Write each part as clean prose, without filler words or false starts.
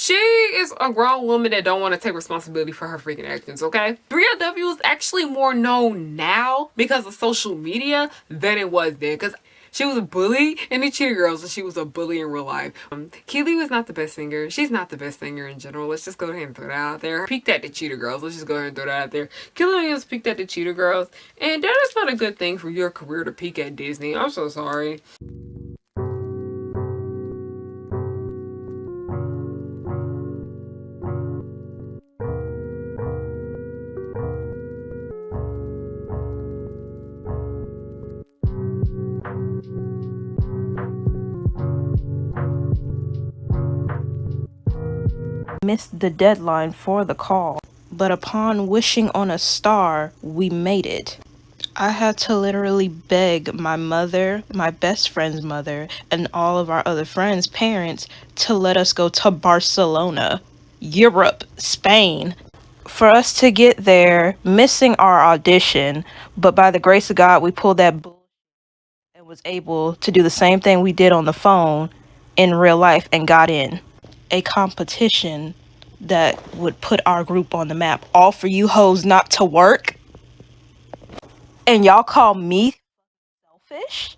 She is a grown woman that don't want to take responsibility for her freaking actions, okay? 3LW is actually more known now because of social media than it was then. Because she was a bully in the Cheetah Girls and she was a bully in real life. Kiely was not the best singer. She's not the best singer in general. Let's just go ahead and throw that out there. Peaked at the Cheetah Girls. Let's just go ahead and throw that out there. Kiely was peaked at the Cheetah Girls. And that is not a good thing for your career to peak at Disney. I'm so sorry. Missed the deadline for the call, but upon wishing on a star, we made it. I had to literally beg my mother, my best friend's mother, and all of our other friends' parents to let us go to Barcelona, Europe, Spain, for us to get there, missing our audition, but by the grace of God, we pulled that bull and was able to do the same thing we did on the phone in real life and got in. A competition that would put our group on the map. All for you hoes not to work? And y'all call me selfish?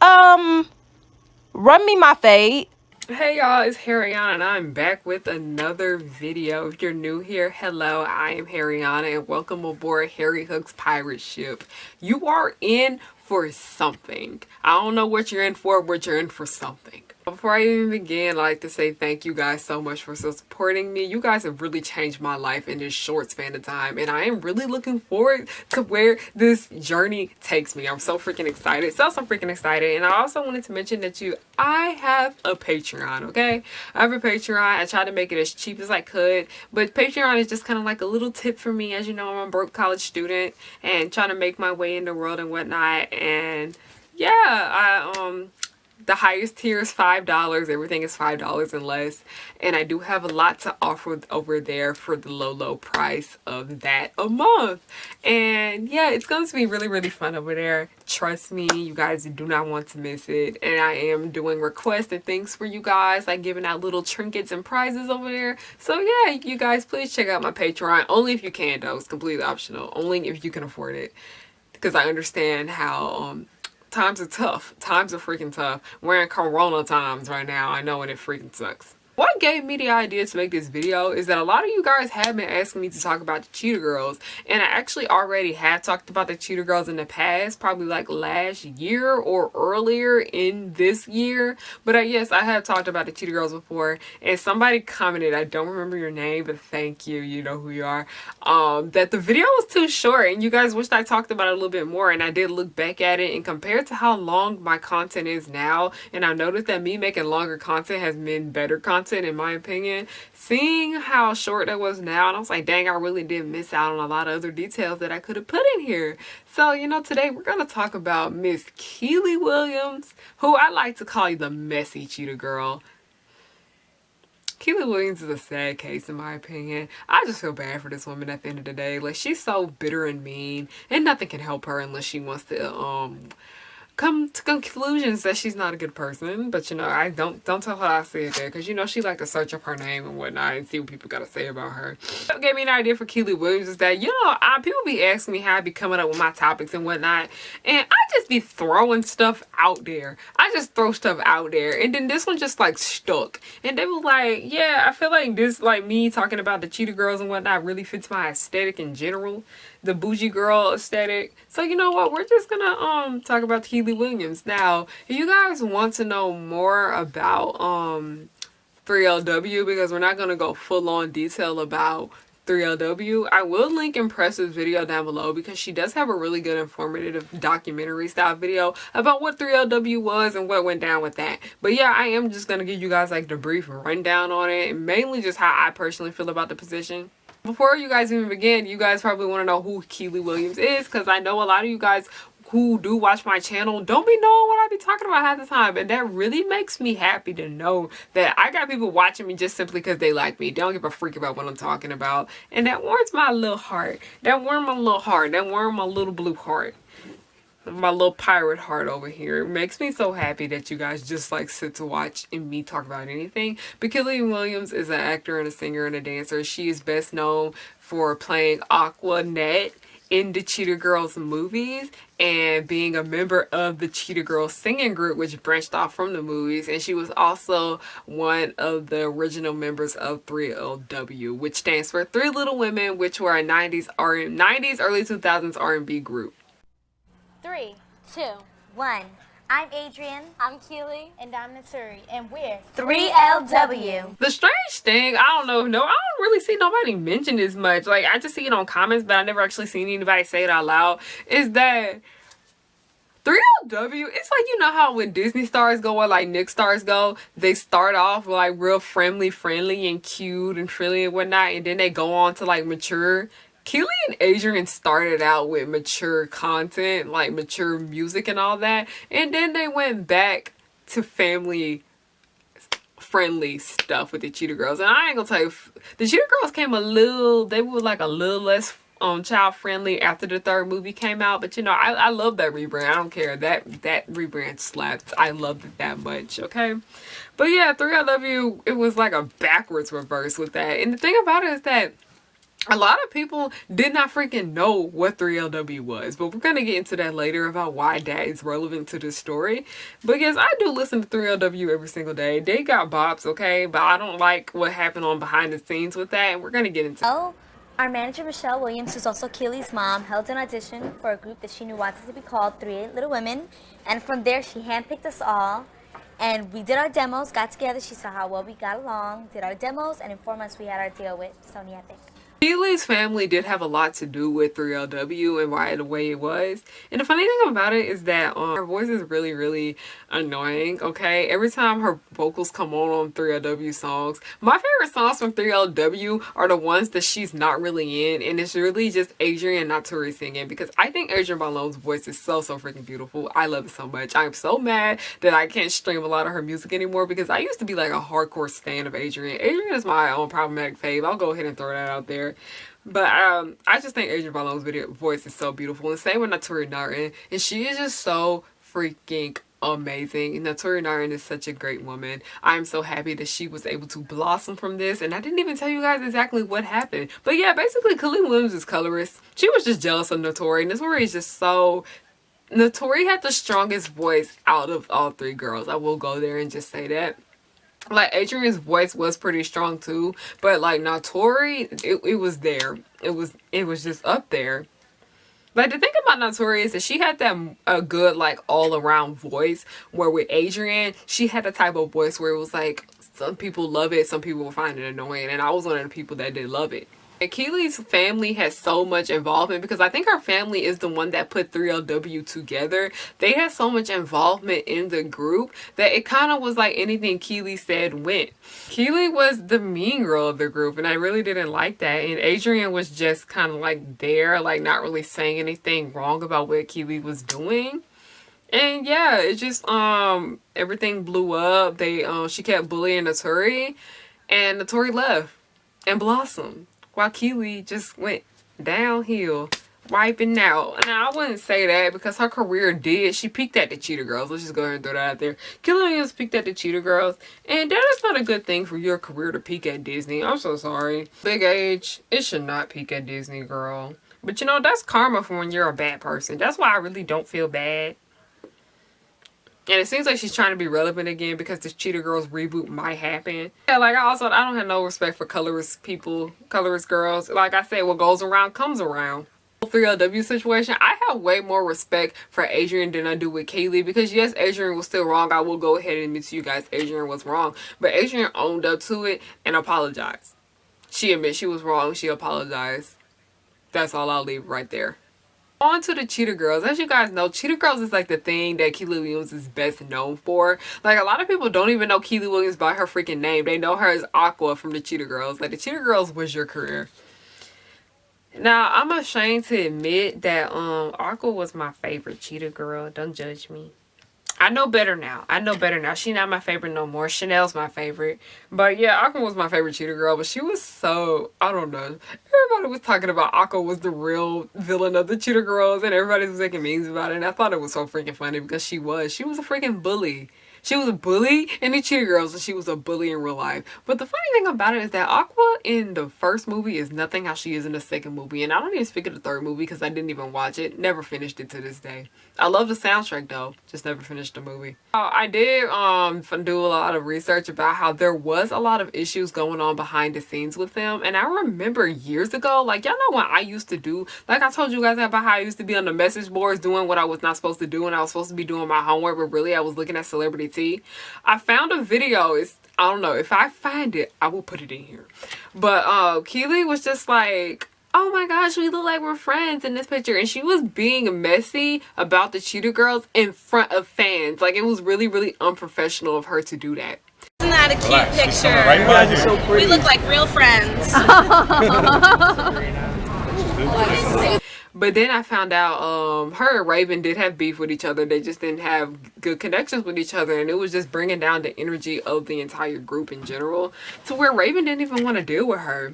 Run me my fade. Hey y'all, it's Harriyanna and I'm back with another video. If you're new here, hello, I am Harriyanna and welcome aboard Harry Hook's pirate ship. You are in for something. I don't know what you're in for, but you're in for something. Before I even begin, I'd like to say thank you guys so much for still supporting me. You guys have really changed my life in this short span of time, and I am really looking forward to where this journey takes me. I'm so freaking excited. So freaking excited. And I also wanted to mention that I have a Patreon, okay? I have a Patreon. I tried to make it as cheap as I could, but Patreon is just kind of like a little tip for me. As you know, I'm a broke college student and trying to make my way in the world and whatnot. And yeah, the highest tier is $5. Everything is $5 and less. And I do have a lot to offer over there for the low price of that a month. And yeah, it's going to be really, really fun over there. Trust me, you guys do not want to miss it. And I am doing requests and things for you guys, like giving out little trinkets and prizes over there. So yeah, you guys please check out my Patreon. Only if you can though. It's completely optional. Only if you can afford it. Because I understand how times are tough. Times are freaking tough. We're in Corona times right now. I know, and it freaking sucks. What gave me the idea to make this video is that a lot of you guys have been asking me to talk about the Cheetah Girls, and I actually already have talked about the Cheetah Girls in the past, probably like last year or earlier in this year. But yes, I have talked about the Cheetah Girls before, and somebody commented, I don't remember your name, but thank you, you know who you are, that the video was too short and you guys wished I talked about it a little bit more. And I did look back at it, and compared to how long my content is now, and I noticed that me making longer content has been better content in my opinion. Seeing how short that was now, and I was like, dang, I really did miss out on a lot of other details that I could have put in here. So, you know, today we're going to talk about Miss Kiely Williams, who I like to call you the messy Cheetah Girl. Kiely Williams is a sad case in my opinion. I just feel bad for this woman at the end of the day. Like, she's so bitter and mean, and nothing can help her unless she wants to come to conclusions that she's not a good person. But you know, I don't tell her I say it there, because you know she like to search up her name and whatnot and see what people gotta say about her. What gave me an idea for Kiely Williams is that, you know, people be asking me how I be coming up with my topics and whatnot, and I just be throwing stuff out there. I just throw stuff out there, and then this one just like stuck, and they was like, yeah, I feel like this, like me talking about the Cheetah Girls and whatnot, really fits my aesthetic in general, the bougie girl aesthetic. So you know what, we're just gonna talk about Kiely Williams. Now, if you guys want to know more about 3LW, because we're not gonna go full on detail about 3LW, I will link Impressive's video down below, because she does have a really good informative documentary style video about what 3LW was and what went down with that. But yeah, I am just gonna give you guys like the brief rundown on it, and mainly just how I personally feel about the position. Before you guys even begin, you guys probably want to know who Kiely Williams is, because I know a lot of you guys who do watch my channel don't be knowing what I be talking about half the time, and that really makes me happy to know that I got people watching me just simply because they like me. They don't give a freak about what I'm talking about, and that warms my little heart. That warms my little heart. That warms my little blue heart. My little pirate heart over here. It makes me so happy that you guys just like sit to watch and me talk about anything. But Kiely Williams is an actor and a singer and a dancer. She is best known for playing Aquanet in the Cheetah Girls movies and being a member of the Cheetah Girls singing group, which branched off from the movies. And she was also one of the original members of 3LW, which stands for Three Little Women, which were a 90s, early 2000s R&B group. 3, 2, 1. I'm Adrian. I'm Keely. And I'm Naturi. And we're 3LW. The strange thing, I don't know, no, I don't really see nobody mention this much. Like, I just see it on comments, but I never actually seen anybody say it out loud. Is that 3LW, it's like, you know how when Disney stars go or like Nick stars go, they start off like real friendly and cute and frilly and whatnot, and then they go on to like mature. Kiely and Adrian started out with mature content, like mature music and all that, and then they went back to family friendly stuff with the Cheetah Girls. And I ain't gonna tell you, the Cheetah Girls came they were like a little less child friendly after the third movie came out, but you know, I love that rebrand. I don't care, that rebrand slapped. I loved it that much, okay? But yeah, 3LW, it was like a backwards reverse with that. And the thing about it is that a lot of people did not freaking know what 3LW was, but we're going to get into that later about why that is relevant to this story. But yes, I do listen to 3LW every single day. They got bops, okay? But I don't like what happened on behind the scenes with that, and we're going to get into Oh, our manager, Michelle Williams, who's also Keely's mom, held an audition for a group that she knew wanted to be called 3 Little Women. And from there, she handpicked us all. And we did our demos, got together. She saw how well we got along, did our demos, and in 4 months, we had our deal with Sony Epic. Keely's family did have a lot to do with 3LW and why the way it was. And the funny thing about it is that her voice is really, really annoying, okay? Every time her vocals come on 3LW songs, my favorite songs from 3LW are the ones that she's not really in, and it's really just Adrian and Naturi singing, because I think Adrian Balone's voice is so freaking beautiful. I love it so much. I'm so mad that I can't stream a lot of her music anymore, because I used to be like a hardcore stan of Adrian. Adrian is my own problematic fave. I'll go ahead and throw that out there. But I just think Adrian Balone's voice is so beautiful. And same with Naturi Darin. And she is just so freaking amazing. And Naturi Darin is such a great woman. I'm so happy that she was able to blossom from this. And I didn't even tell you guys exactly what happened. But yeah, basically, Kiely Williams is colorist. She was just jealous of Naturi. And Naturi is just so... Naturi had the strongest voice out of all 3 girls. I will go there and just say that. Like, Adrian's voice was pretty strong too, but like Naturi, it was there. It was just up there. Like, the thing about Naturi is that she had that a good like all around voice, where with Adrian, she had a type of voice where it was like, some people love it, some people will find it annoying, and I was one of the people that did love it. And Keely's family has so much involvement, because I think her family is the one that put 3LW together. They had so much involvement in the group that it kind of was like anything Keely said went. Kiely was the mean girl of the group, and I really didn't like that. And Adrian was just kind of like there, like not really saying anything wrong about what Keely was doing. And yeah, it just everything blew up. She kept bullying Naturi, and Naturi left and blossomed, while Keely just went downhill, wiping out. Now, I wouldn't say that, because her career she peaked at the Cheetah Girls. Let's just go ahead and throw that out there. Keely Williams peaked at the Cheetah Girls, and that is not a good thing for your career to peak at Disney. I'm so sorry. Big age, it should not peak at Disney, girl. But you know, that's karma for when you're a bad person. That's why I really don't feel bad. And it seems like she's trying to be relevant again, because this Cheetah Girls reboot might happen. Yeah, like, I don't have no respect for colorist people, colorist girls. Like I said, what goes around comes around. 3LW situation, I have way more respect for Adrian than I do with Kaylee, because yes, Adrian was still wrong. I will go ahead and admit to you guys, Adrian was wrong. But Adrian owned up to it and apologized. She admits she was wrong. She apologized. That's all I'll leave right there. On to the Cheetah Girls. As you guys know, Cheetah Girls is like the thing that Keely Williams is best known for. Like, a lot of people don't even know Keely Williams by her freaking name. They know her as Aqua from the Cheetah Girls. Like, the Cheetah Girls was your career. Now, I'm ashamed to admit that Aqua was my favorite Cheetah Girl. Don't judge me. I know better now. I know better now. She not my favorite no more. Chanel's my favorite. But yeah, Aqua was my favorite Cheetah Girl. But she was so, I don't know. Everybody was talking about Aqua was the real villain of the Cheetah Girls. And everybody was making memes about it. And I thought it was so freaking funny because she was. She was a freaking bully. She was a bully in the Cheetah Girls, and she was a bully in real life. But the funny thing about it is that Aqua in the first movie is nothing how she is in the second movie. And I don't even speak of the third movie because I didn't even watch it. Never finished it to this day. I love the soundtrack though. Just never finished the movie. I did do a lot of research about how there was a lot of issues going on behind the scenes with them. And I remember years ago, like y'all know what I used to do. Like I told you guys about how I used to be on the message boards doing what I was not supposed to do, and I was supposed to be doing my homework, but really I was looking at celebrity tea. I found a video. I don't know, if I find it I will put it in here, but Kiely was just like, oh my gosh, we look like we're friends in this picture, and she was being messy about the Cheetah Girls in front of fans. Like it was really, really unprofessional of her to do that. Isn't that a cute picture? Right, so we look like real friends. But then I found out her and Raven did have beef with each other. They just didn't have good connections with each other, and it was just bringing down the energy of the entire group in general to where Raven didn't even want to deal with her.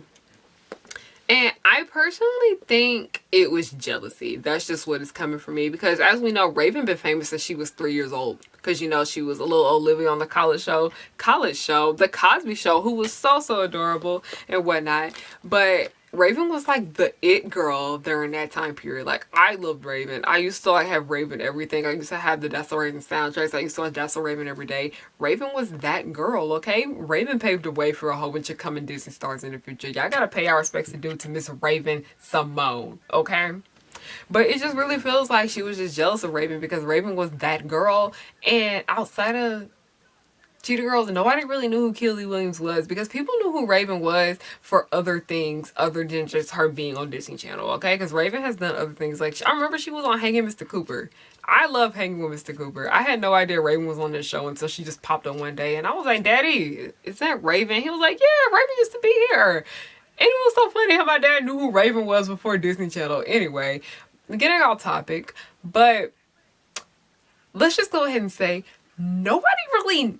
And I personally think it was jealousy. That's just what is coming from me, because as we know, Raven been famous since she was 3 years old, because you know she was a little Olivia on the college show, the Cosby Show, who was so adorable and whatnot. But Raven was like the it girl during that time period. Like I loved Raven. I used to like have Raven everything. I used to have the That's So Raven soundtracks. I used to watch That's So Raven every day. Raven was that girl, okay? Raven paved the way for a whole bunch of coming Disney stars in the future. Y'all gotta pay our respects to due to Miss Raven Simone, okay? But it just really feels like she was just jealous of Raven because Raven was that girl, and outside of Cheetah Girls, nobody really knew who Kiely Williams was, because people knew who Raven was for other things other than just her being on Disney Channel, okay? Because Raven has done other things. Like, I remember she was on Hanging Mr. Cooper. I love Hanging with Mr. Cooper. I had no idea Raven was on this show until she just popped on one day, and I was like, Daddy, is that Raven? He was like, yeah, Raven used to be here. And it was so funny how my dad knew who Raven was before Disney Channel. Anyway, getting off topic, but let's just go ahead and say nobody really...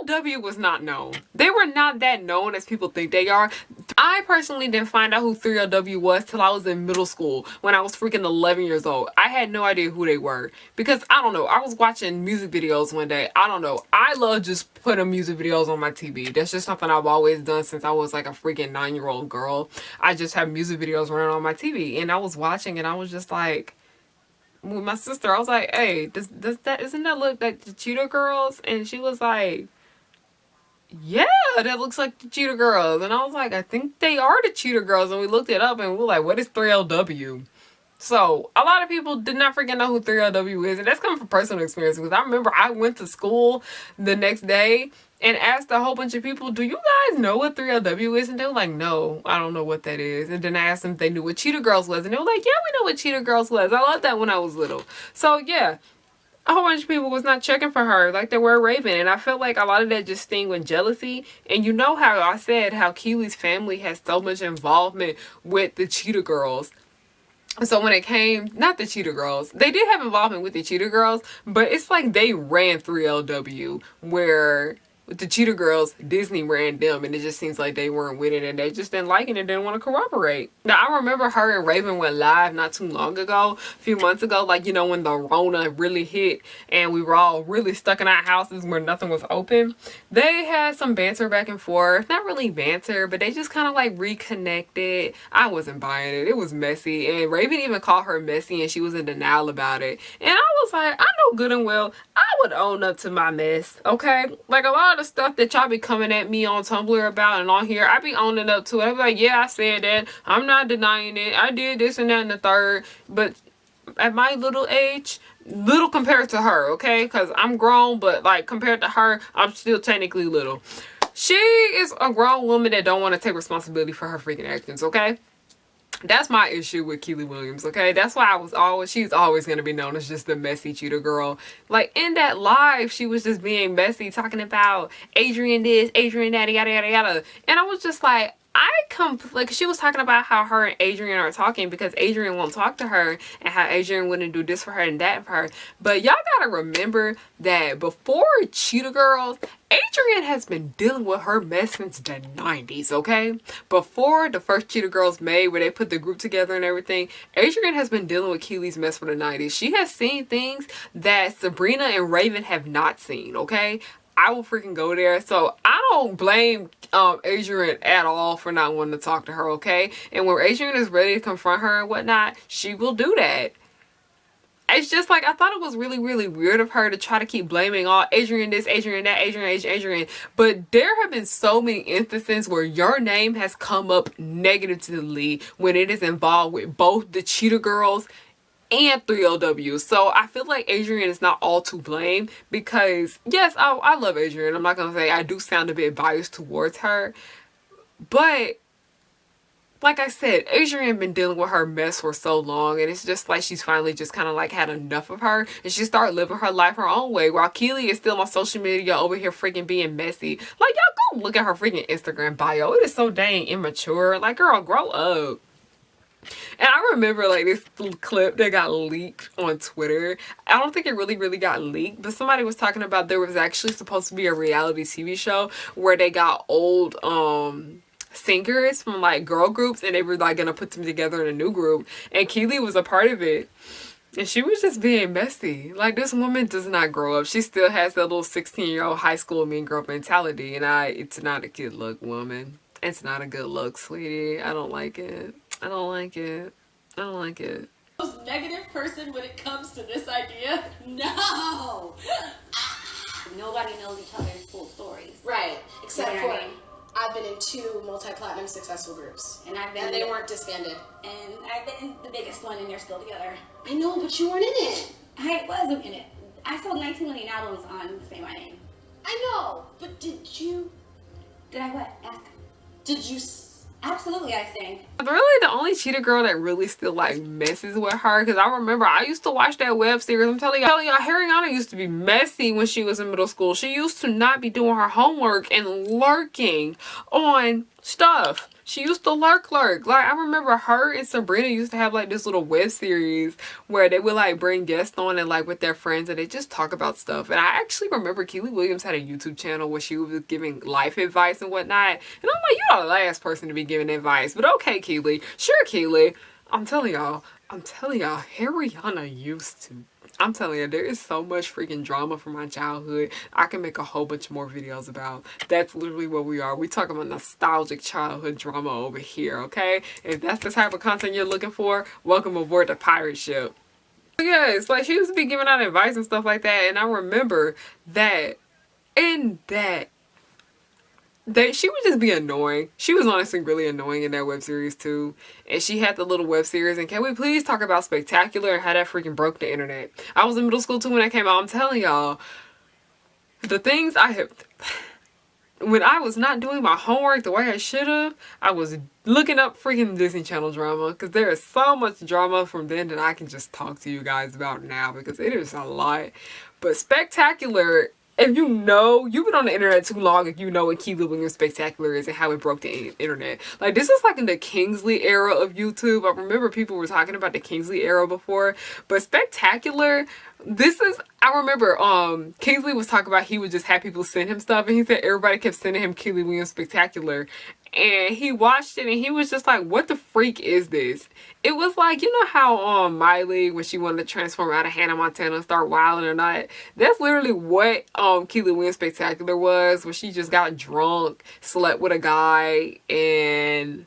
3LW was not known. They were not that known as people think they are. I personally didn't find out who 3LW was till I was in middle school, when I was freaking 11 years old. I had no idea who they were, because I don't know, I was watching music videos one day. I don't know, I love just putting music videos on my TV. That's just something I've always done since I was like a freaking 9-year-old girl. I just have music videos running on my TV, and I was watching, and I was just like, with my sister, I was like, hey, isn't that look like the Cheetah Girls? And she was like, yeah, that looks like the Cheetah Girls. And I was like, I think they are the Cheetah Girls. And we looked it up, and we were like, what is 3LW? So a lot of people did not freaking know who 3LW is, and that's coming from personal experience, because I remember I went to school the next day and asked a whole bunch of people, do you guys know what 3LW is? And they were like, no, I don't know what that is. And then I asked them if they knew what Cheetah Girls was, and they were like, yeah, we know what Cheetah Girls was. I loved that when I was little. So yeah, a whole bunch of people was not checking for her like they were Raven, and I felt like a lot of that just sting with jealousy. And you know how I said how Kiely's family has so much involvement with the Cheetah Girls. So when it came, not the Cheetah Girls, they did have involvement with the Cheetah Girls, but it's like they ran 3LW, where with the Cheetah Girls, Disney ran them, and it just seems like they weren't with it, and they just didn't like it and didn't want to cooperate. Now, I remember her and Raven went live not too long ago, a few months ago, like, you know, when the Rona really hit and we were all really stuck in our houses where nothing was open. They had some banter back and forth. Not really banter, but they just kind of like reconnected. I wasn't buying it. It was messy, and Raven even called her messy, and she was in denial about it. And I was like, I know good and well I would own up to my mess, okay? Like, a lot of the stuff that y'all be coming at me on Tumblr about and on here, I be owning up to it. I be like, yeah, I said that. I'm not denying it. I did this and that and the third. But at my little age, little compared to her, okay? Because I'm grown, but like compared to her, I'm still technically little. She is a grown woman that don't want to take responsibility for her freaking actions, okay? That's my issue with Kiely Williams, okay? That's why she's always going to be known as just the messy Cheetah Girl. Like, in that live, she was just being messy, talking about Adrian this, Adrian that, yada, yada, yada. And I was just like, like, she was talking about how her and Adrian are talking because Adrian won't talk to her, and how Adrian wouldn't do this for her and that for her. But y'all gotta remember that before Cheetah Girls, Adrian has been dealing with her mess since the 90s, okay? Before the first Cheetah Girls made, where they put the group together and everything, Adrian has been dealing with Kiely's mess for the 90s. She has seen things that Sabrina and Raven have not seen, okay? I will freaking go there. So I don't blame Adrian at all for not wanting to talk to her, okay? And when Adrian is ready to confront her and whatnot, she will do that. It's just like, I thought it was really, really weird of her to try to keep blaming all Adrian this, Adrian that, Adrian. But there have been so many instances where your name has come up negatively when it is involved with both the Cheetah Girls and 3LW. So I feel like Adrian is not all to blame, because yes, I love Adrian. I'm not gonna say I do sound a bit biased towards her, but like I said, Adrian been dealing with her mess for so long, and it's just like she's finally just kind of like had enough of her, and she started living her life her own way, while Kiely is still on social media over here freaking being messy. Like, y'all go look at her freaking Instagram bio. It is so dang immature. Like, girl, grow up. And I remember like this clip that got leaked on Twitter. I don't think it really got leaked, but somebody was talking about there was actually supposed to be a reality TV show where they got old singers from like girl groups, and they were like gonna put them together in a new group, and Kiely was a part of it. And she was just being messy. Like, this woman does not grow up. She still has that little 16-year-old high school mean girl mentality, and it's not a good look, woman. It's not a good look, sweetie. I don't like it. I don't like it. I don't like it. Most negative person when it comes to this idea? No! Nobody knows each other's full stories. Right. Except You know what for, I mean? I've been in 2 multi-platinum successful groups. And they weren't disbanded. And I've been in the biggest one, and they're still together. I know, but you weren't in it. I wasn't in it. I sold 19 million albums on Say My Name. I know, but did you What? Ask. Did you... Absolutely, I think. Really, the only Cheetah Girl that really still like messes with her, because I remember I used to watch that web series. I'm telling y'all, Harriyanna used to be messy when she was in middle school. She used to not be doing her homework and lurking on stuff. She used to lurk. Like, I remember her and Sabrina used to have like this little web series where they would like bring guests on and like with their friends, and they just talk about stuff. And I actually remember Kiely Williams had a YouTube channel where she was giving life advice and whatnot. And I'm like, you're the last person to be giving advice. But okay, Kiely. Sure, Kiely. I'm telling y'all, Harriyanna used to. I'm telling you, there is so much freaking drama from my childhood. I can make a whole bunch more videos about. That's literally what we are. We talk about nostalgic childhood drama over here, okay? If that's the type of content you're looking for, welcome aboard the pirate ship. But yeah, it's like she used to be giving out advice and stuff like that, and I remember that she would just be annoying. She was honestly really annoying in that web series too. And she had the little web series, and can we please talk about Spectacular and how that freaking broke the internet? I was in middle school too when that came out. I'm telling y'all, the things I have... When I was not doing my homework the way I should have, I was looking up freaking Disney Channel drama, because there is so much drama from then that I can just talk to you guys about now, because it is a lot. But Spectacular... If you know, you've been on the internet too long, if you know what Kiely Williams Spectacular is and how it broke the internet. Like, this is like in the Kingsley era of YouTube. I remember people were talking about the Kingsley era before. But Spectacular, I remember Kingsley was talking about he would just have people send him stuff. And he said everybody kept sending him Kiely Williams Spectacular. And he watched it and he was just like, what the freak is this? It was like, you know how Miley, when she wanted to transform out of Hannah Montana and start wilding or not? That's literally what Kiely Williams Spectacular was, when she just got drunk, slept with a guy, and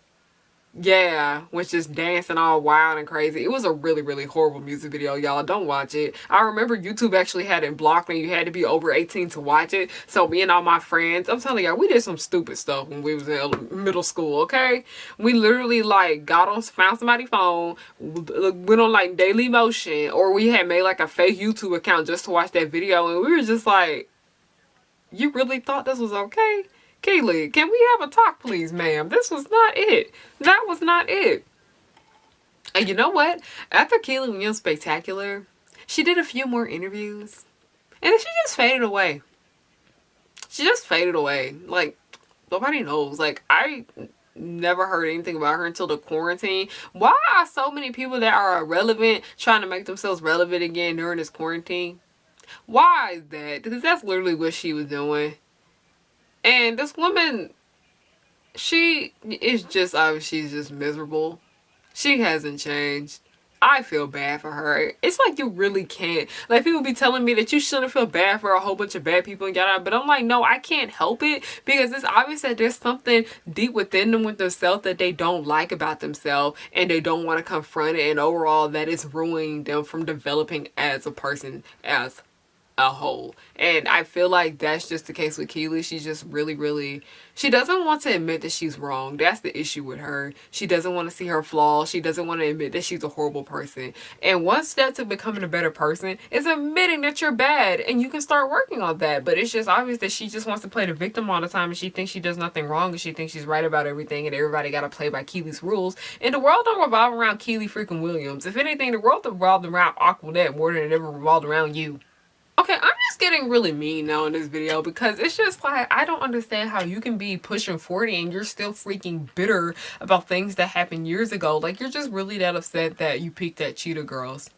yeah, was just dancing all wild and crazy. It was a really horrible music video, y'all. Don't watch it. I remember YouTube actually had it blocked and you had to be over 18 to watch it. So me and all my friends, I'm telling y'all, we did some stupid stuff when we was in middle school, okay? We literally like found somebody's phone, went on like Daily Motion, or we had made like a fake YouTube account just to watch that video, and we were just like, you really thought this was okay? Kiely, can we have a talk, please, ma'am? This was not it. That was not it. And you know what? After Kiely Williams Spectacular, she did a few more interviews. And then she just faded away. She just faded away. Like, nobody knows. Like, never heard anything about her until the quarantine. Why are so many people that are irrelevant trying to make themselves relevant again during this quarantine? Why is that? Because that's literally what she was doing. And this woman, she is just, obviously, she's just miserable. She hasn't changed. I feel bad for her. It's like you really can't. Like, people be telling me that you shouldn't feel bad for a whole bunch of bad people and yada, but I'm like, no, I can't help it, because it's obvious that there's something deep within them with themselves that they don't like about themselves, and they don't want to confront it, and overall that is ruining them from developing as a person, as a whole. And I feel like that's just the case with Kiely. She's just really, she doesn't want to admit that she's wrong. That's the issue with her. She doesn't want to see her flaws. She doesn't want to admit that she's a horrible person. And one step to becoming a better person is admitting that you're bad, and you can start working on that. But it's just obvious that she just wants to play the victim all the time, and she thinks she does nothing wrong, and she thinks she's right about everything, and everybody got to play by Keely's rules. And the world don't revolve around Kiely freaking Williams. If anything, the world revolved around Aquanet more than it ever revolved around you. Okay, I'm just getting really mean now in this video, because it's just like, I don't understand how you can be pushing 40 and you're still freaking bitter about things that happened years ago. Like, you're just really that upset that you peaked at Cheetah Girls.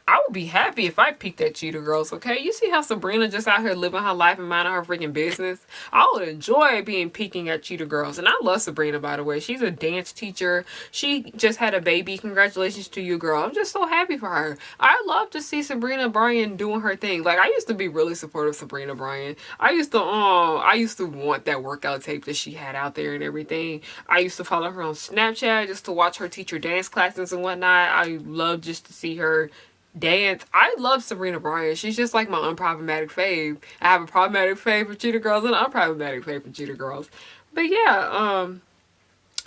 I would be happy if I peaked at Cheetah Girls, okay? You see how Sabrina just out here living her life and minding her freaking business? I would enjoy peaking at Cheetah Girls. And I love Sabrina, by the way. She's a dance teacher. She just had a baby. Congratulations to you, girl. I'm just so happy for her. I love to see Sabrina Bryan doing her thing. Like, I used to be really supportive of Sabrina Bryan. I used to want that workout tape that she had out there and everything. I used to follow her on Snapchat just to watch her teach her dance classes and whatnot. I love just to see her dance. I love Sabrina Bryan. She's just like my unproblematic fave. I have a problematic fave for Cheetah Girls and an unproblematic fave for Cheetah Girls. But yeah,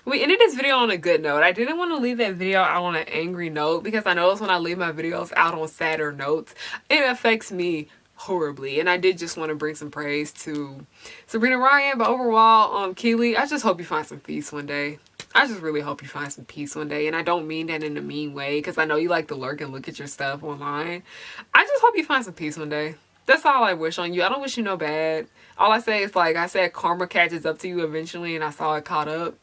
we ended this video on a good note. I didn't want to leave that video out on an angry note, because I notice when I leave my videos out on sadder notes, it affects me horribly. And I did just want to bring some praise to Sabrina Bryan, but overall, Kiely, I just hope you find some peace one day. I just really hope you find some peace one day. And I don't mean that in a mean way, because I know you like to lurk and look at your stuff online. I just hope you find some peace one day. That's all I wish on you. I don't wish you no bad. All I say is, like I said, karma catches up to you eventually, and I saw it caught up.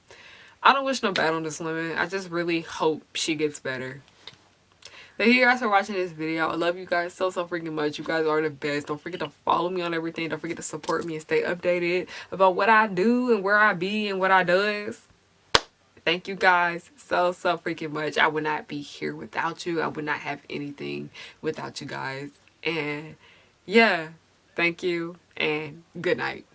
I don't wish no bad on this woman. I just really hope she gets better. Thank you guys for watching this video. I love you guys so freaking much. You guys are the best. Don't forget to follow me on everything. Don't forget to support me and stay updated about what I do and where I be and what I does. Thank you guys so freaking much. I would not be here without you. I would not have anything without you guys. And yeah, thank you and good night.